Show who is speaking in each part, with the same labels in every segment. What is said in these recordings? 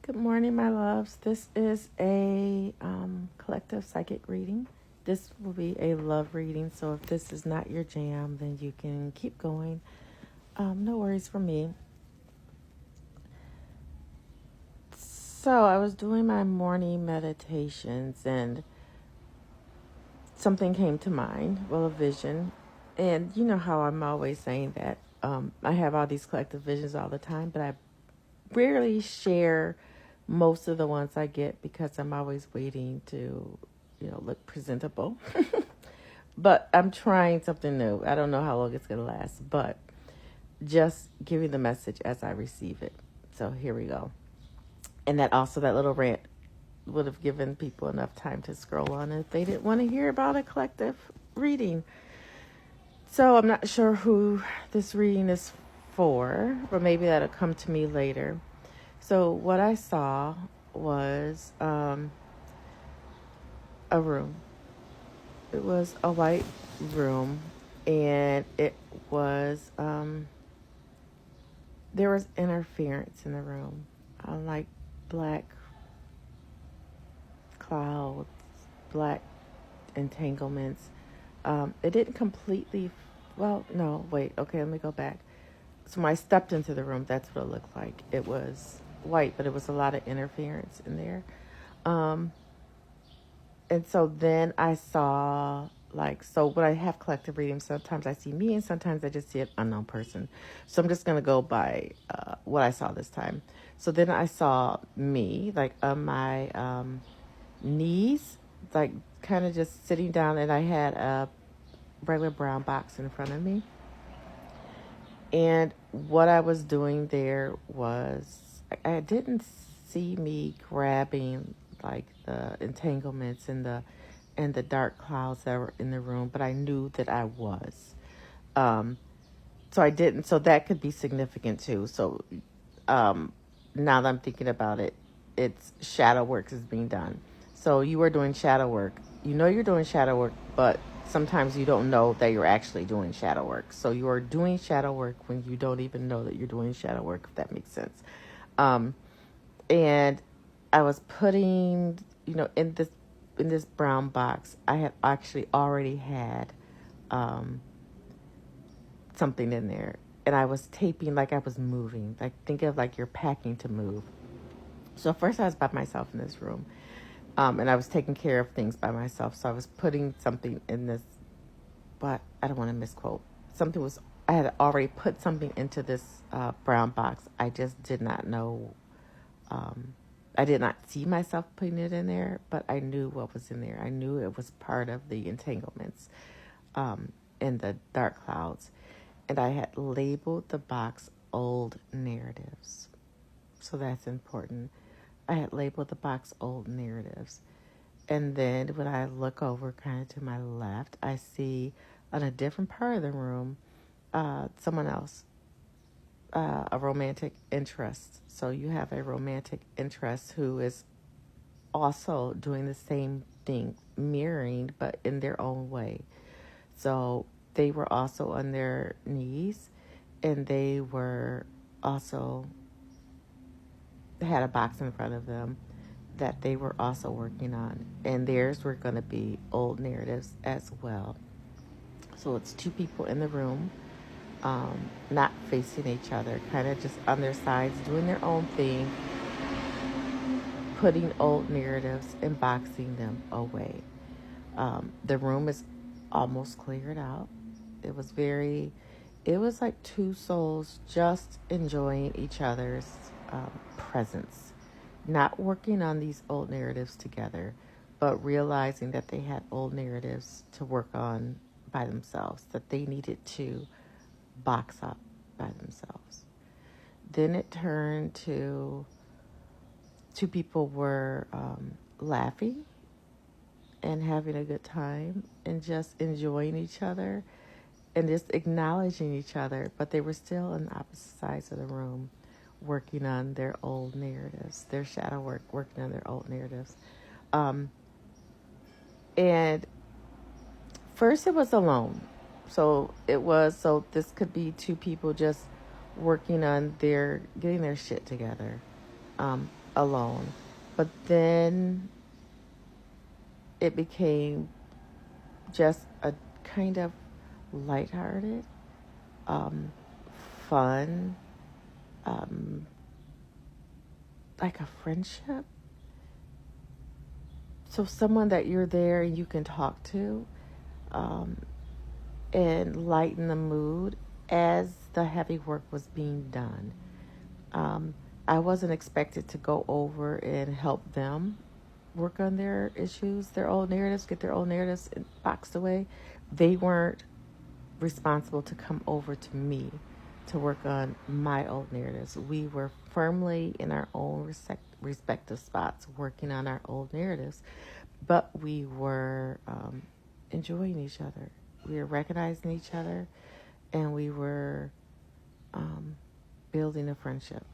Speaker 1: Good morning, my loves. This is a collective psychic reading. This will be a love reading, so if this is not your jam, then you can keep going. No worries for me. So I was doing my morning meditations and something came to mind, well, a vision. And you know how I'm always saying that I have all these collective visions all the time, but I rarely share most of the ones I get because I'm always waiting to, look presentable. But I'm trying something new. I don't know how long it's going to last, but just giving the message as I receive it. So here we go. And that little rant would have given people enough time to scroll on if they didn't want to hear about a collective reading. So I'm not sure who this reading is for, but maybe that'll come to me later. So what I saw was a room. It was a white room, and it was there was interference in the room, like black clouds, black entanglements. It didn't completely. Well, no, wait. Okay, let me go back. So when I stepped into the room, that's what it looked like. It was white, but it was a lot of interference in there. And so then I saw, so when I have collective readings, sometimes I see me and sometimes I just see an unknown person. So I'm just going to go by what I saw this time. So then I saw me, on my knees, kind of just sitting down, and I had a regular brown box in front of me. And what I was doing there was, I didn't see me grabbing the entanglements and the dark clouds that were in the room, but I knew that I was. So I didn't. So that could be significant too. So now that I'm thinking about it, it's shadow work is being done. So you are doing shadow work. You know you're doing shadow work, but sometimes you don't know that you're actually doing shadow work. So you are doing shadow work when you don't even know that you're doing shadow work, if that makes sense. And I was putting, in this brown box, I had actually already had something in there. And I was taping like I was moving. Think of you're packing to move. So first I was by myself in this room. And I was taking care of things by myself. So I was putting something in this, but I don't want to misquote. I had already put something into this brown box. I just did not know. I did not see myself putting it in there, but I knew what was in there. I knew it was part of the entanglements in the dark clouds. And I had labeled the box Old Narratives. So that's important. I had labeled the box Old Narratives. And then when I look over kind of to my left, I see on a different part of the room, someone else, a romantic interest. So you have a romantic interest who is also doing the same thing, mirroring, but in their own way. So they were also on their knees, and they were also had a box in front of them that they were also working on, and theirs were going to be old narratives as well. So it's two people in the room, not facing each other, kind of just on their sides, doing their own thing, putting old narratives and boxing them away. The room is almost cleared out. It was like two souls just enjoying each other's presence, not working on these old narratives together, but realizing that they had old narratives to work on by themselves, that they needed to box up by themselves. Then it turned to two people were laughing and having a good time and just enjoying each other and just acknowledging each other, but they were still on the opposite sides of the room working on their old narratives, their shadow work, working on their old narratives. And first it was alone. So this could be two people just working on getting their shit together. alone. But then it became just a kind of lighthearted, um, fun, um, like a friendship. So someone that you're there and you can talk to, um, and lighten the mood as the heavy work was being done. Um, I wasn't expected to go over and help them work on their issues, their old narratives, get their old narratives boxed away. They weren't responsible to come over to me to work on my old narratives. We were firmly in our own respective spots working on our old narratives, but we were enjoying each other. We were recognizing each other, and we were um, building a friendship.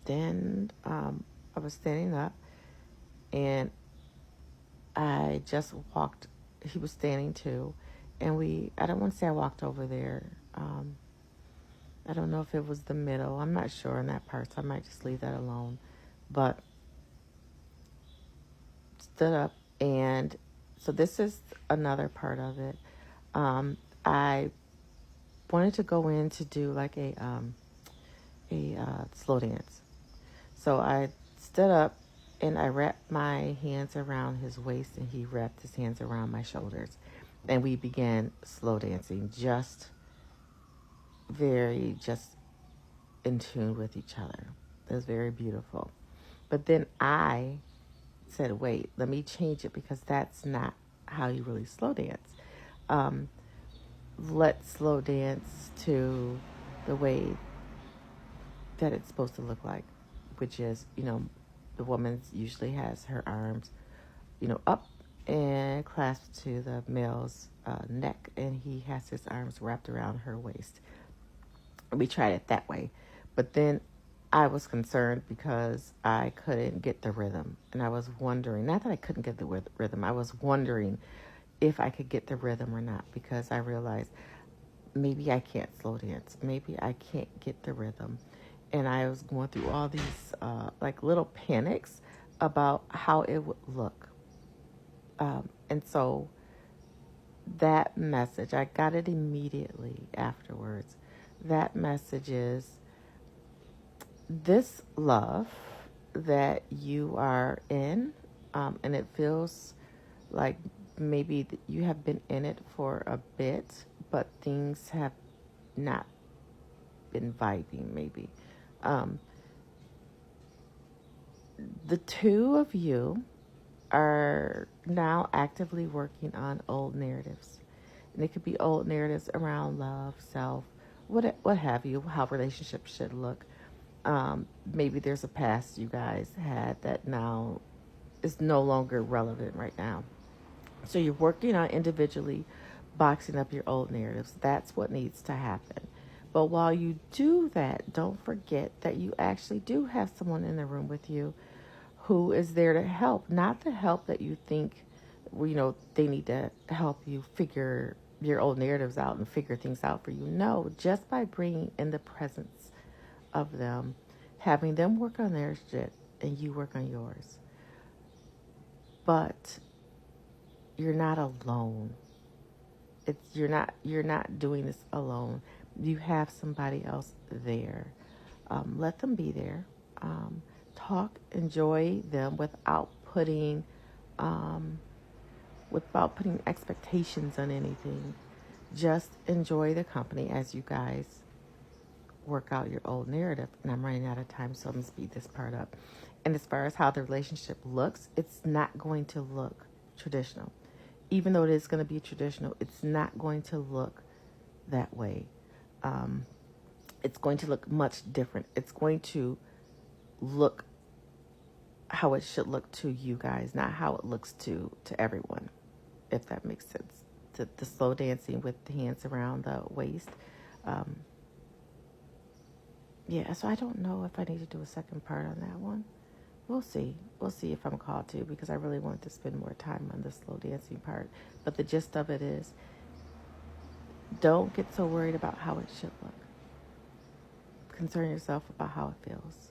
Speaker 1: Then I was standing up, and I just walked. He was standing too, and I don't want to say I walked over there. I don't know if it was the middle. I'm not sure on that part, so I might just leave that alone. But stood up, and so this is another part of it. I wanted to go in to do like a slow dance. So I stood up and I wrapped my hands around his waist, and he wrapped his hands around my shoulders. And we began slow dancing, just in tune with each other. It was very beautiful. But then I said, wait, let me change it, because that's not how you really slow dance. Um, let's slow dance to the way that it's supposed to look like, which is, the woman usually has her arms, up and clasped to the male's neck, and he has his arms wrapped around her waist. We tried it that way, but then I was concerned because I couldn't get the rhythm, and I was wondering, not that I couldn't get the rhythm, I was wondering if I could get the rhythm or not, because I realized maybe I can't slow dance, maybe I can't get the rhythm. And I was going through all these like little panics about how it would look. And so that message, I got it immediately afterwards. That message is, this love that you are in, and it feels like maybe you have been in it for a bit, but things have not been vibing, maybe. Um, the two of you are now actively working on old narratives. And it could be old narratives around love, self, what have you, how relationships should look. Maybe there's a past you guys had that now is no longer relevant right now. So you're working on individually boxing up your old narratives. That's what needs to happen. But while you do that, don't forget that you actually do have someone in the room with you who is there to help, not the help that you think, they need to help you figure your old narratives out and figure things out for you. No, just by bringing in the presence of them, having them work on their shit and you work on yours. But you're not alone. You're not doing this alone. You have somebody else there. Let them be there. Talk, enjoy them without putting expectations on anything. Just enjoy the company as you guys work out your old narrative. And I'm running out of time, so I'm going to speed this part up. And as far as how the relationship looks, it's not going to look traditional. Even though it is going to be traditional, it's not going to look that way. It's going to look much different. It's going to look how it should look to you guys, not how it looks to everyone, if that makes sense. The slow dancing with the hands around the waist. Yeah, so I don't know if I need to do a second part on that one. We'll see. We'll see if I'm called to, because I really want to spend more time on the slow dancing part. But the gist of it is, don't get so worried about how it should look. Concern yourself about how it feels.